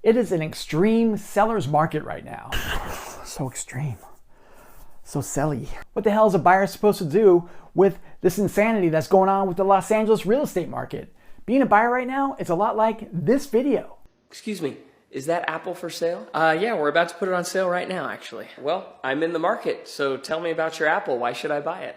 It is an extreme seller's market right now. So extreme. So selly. What the hell is a buyer supposed to do with this insanity that's going on with the Los Angeles real estate market? Being a buyer right now, it's a lot like this video. Excuse me, is that apple for sale? Yeah, we're about to put it on sale right now, actually. Well, I'm in the market, so tell me about your apple. Why should I buy it?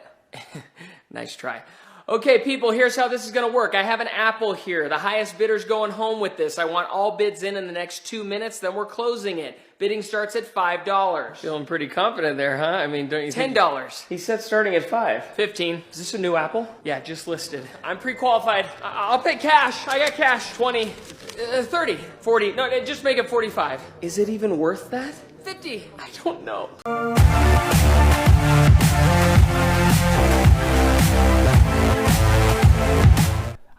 Nice try. Okay, people, here's how this is gonna work. I have an apple here. The highest bidder's going home with this. I want all bids in the next 2 minutes, then we're closing it. Bidding starts at $5. Feeling pretty confident there, huh? I mean, don't you think... $10. He said starting at 5. 15. Is this a new apple? Yeah, just listed. I'm pre-qualified. I'll pay cash. I got cash. 20, 30, 40. No, just make it 45. Is it even worth that? 50. I don't know.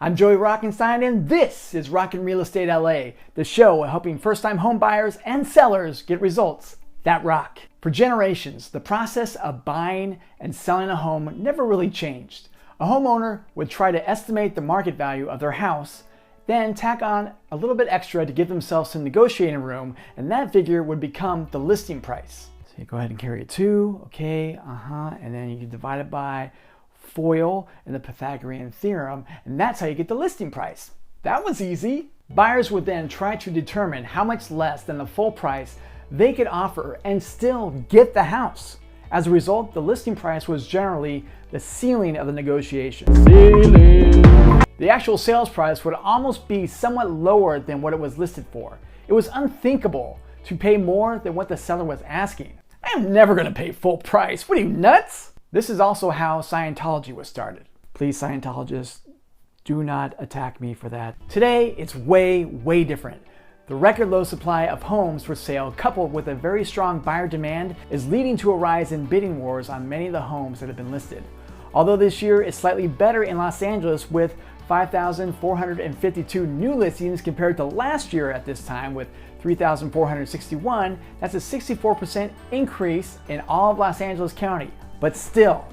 I'm Joey Rockenstein, and this is Rockin' Real Estate LA, the show helping first-time home buyers and sellers get results that rock. For generations, the process of buying and selling a home never really changed. A homeowner would try to estimate the market value of their house, then tack on a little bit extra to give themselves some negotiating room, and that figure would become the listing price. So you go ahead and carry a 2, okay, and then you can divide it by FOIL and the Pythagorean theorem, and that's how you get the listing price. That was easy. Buyers would then try to determine how much less than the full price they could offer and still get the house. As a result, the listing price was generally the ceiling of the negotiation. The actual sales price would almost be somewhat lower than what it was listed for. It was unthinkable to pay more than what the seller was asking. I am never going to pay full price. What are you, nuts? This is also how Scientology was started. Please, Scientologists, do not attack me for that. Today, it's way different. The record low supply of homes for sale, coupled with a very strong buyer demand, is leading to a rise in bidding wars on many of the homes that have been listed. Although this year is slightly better in Los Angeles with 5,452 new listings compared to last year at this time with 3,461, that's a 64% increase in all of Los Angeles County. But still,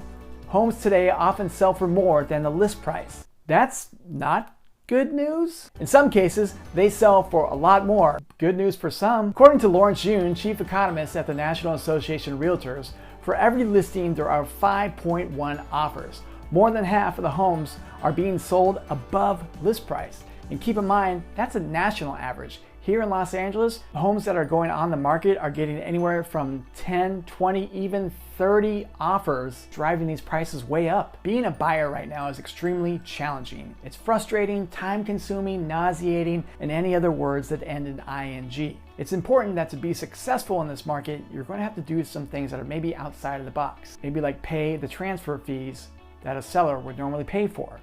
homes today often sell for more than the list price. That's not good news. In some cases, they sell for a lot more. Good news for some. According to Lawrence Yun, chief economist at the National Association of Realtors, for every listing there are 5.1 offers. More than half of the homes are being sold above list price. And keep in mind, that's a national average. Here in Los Angeles, homes that are going on the market are getting anywhere from 10, 20, even 30 offers, driving these prices way up. Being a buyer right now is extremely challenging. It's frustrating, time-consuming, nauseating, and any other words that end in ing. It's important that to be successful in this market, you're going to have to do some things that are maybe outside of the box. Maybe like pay the transfer fees that a seller would normally pay for,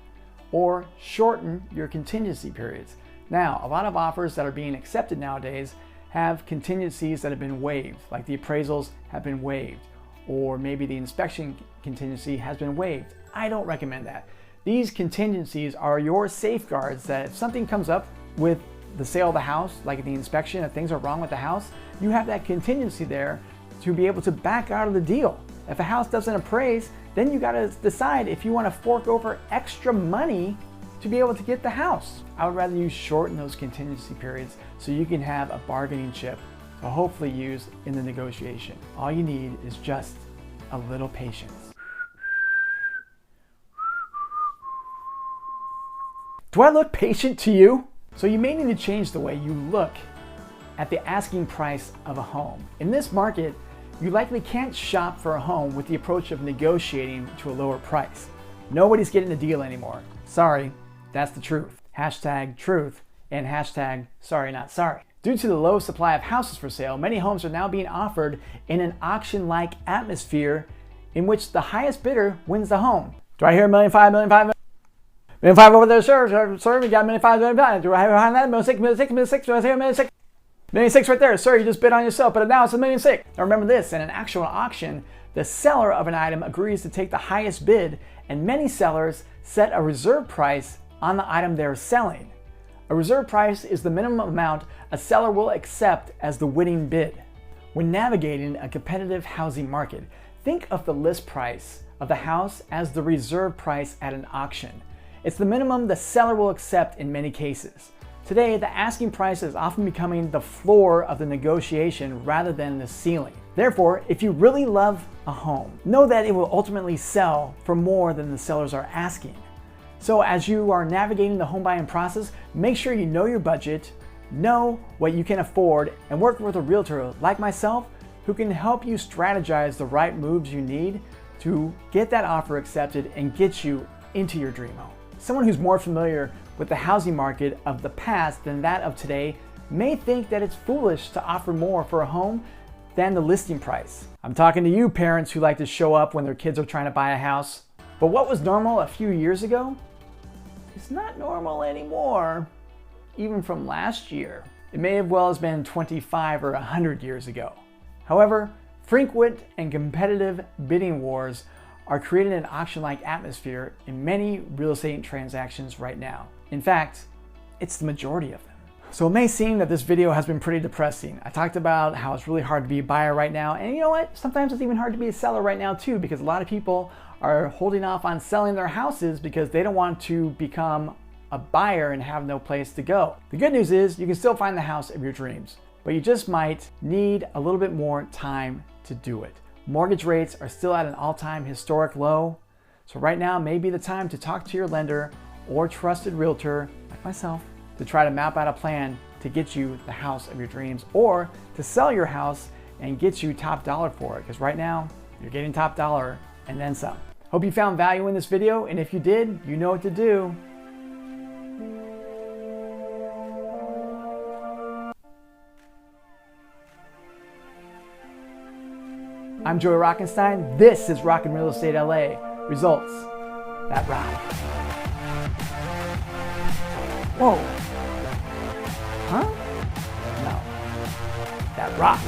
or shorten your contingency periods. Now, a lot of offers that are being accepted nowadays have contingencies that have been waived, like the appraisals have been waived, or maybe the inspection contingency has been waived. I don't recommend that. These contingencies are your safeguards that if something comes up with the sale of the house, like the inspection, if things are wrong with the house, you have that contingency there to be able to back out of the deal. If a house doesn't appraise, then you gotta decide if you wanna fork over extra money to be able to get the house. I would rather you shorten those contingency periods so you can have a bargaining chip to hopefully use in the negotiation. All you need is just a little patience. Do I look patient to you? So you may need to change the way you look at the asking price of a home. In this market, you likely can't shop for a home with the approach of negotiating to a lower price. Nobody's getting a deal anymore. Sorry. That's the truth. Hashtag truth and hashtag sorry not sorry. Due to the low supply of houses for sale, many homes are now being offered in an auction-like atmosphere in which the highest bidder wins the home. Do I hear $1.5 million, $1.5 million, $1.5 million over there, sir? Sir, we got $1.5 million, $1.5 million. Do I have behind that? $1.6 million, $1.6 million, $1.6 million, do I hear $1.6 million? $1.6 million right there. Sir, you just bid on yourself, but now it's $1.6 million. Now remember this, in an actual auction, the seller of an item agrees to take the highest bid, and many sellers set a reserve price on the item they're selling. A reserve price is the minimum amount a seller will accept as the winning bid. When navigating a competitive housing market, think of the list price of the house as the reserve price at an auction. It's the minimum the seller will accept in many cases. Today, the asking price is often becoming the floor of the negotiation rather than the ceiling. Therefore, if you really love a home, know that it will ultimately sell for more than the sellers are asking. So as you are navigating the home buying process, make sure you know your budget, know what you can afford, and work with a realtor like myself who can help you strategize the right moves you need to get that offer accepted and get you into your dream home. Someone who's more familiar with the housing market of the past than that of today may think that it's foolish to offer more for a home than the listing price. I'm talking to you parents who like to show up when their kids are trying to buy a house. But what was normal a few years ago is not normal anymore, even from last year. It may have well as been 25 or 100 years ago. However, frequent and competitive bidding wars are creating an auction-like atmosphere in many real estate transactions right now. In fact, it's the majority of them. So it may seem that this video has been pretty depressing. I talked about how it's really hard to be a buyer right now, and you know what? Sometimes it's even hard to be a seller right now too, because a lot of people are holding off on selling their houses because they don't want to become a buyer and have no place to go. The good news is you can still find the house of your dreams, but you just might need a little bit more time to do it. Mortgage rates are still at an all-time historic low, so right now may be the time to talk to your lender or trusted realtor like myself to try to map out a plan to get you the house of your dreams, or to sell your house and get you top dollar for it, because right now you're getting top dollar and then some. Hope you found value in this video, and if you did, you know what to do. I'm Joey Rockenstein. This is Rockin' Real Estate LA. Results that rock. Whoa. Huh? No. That rock.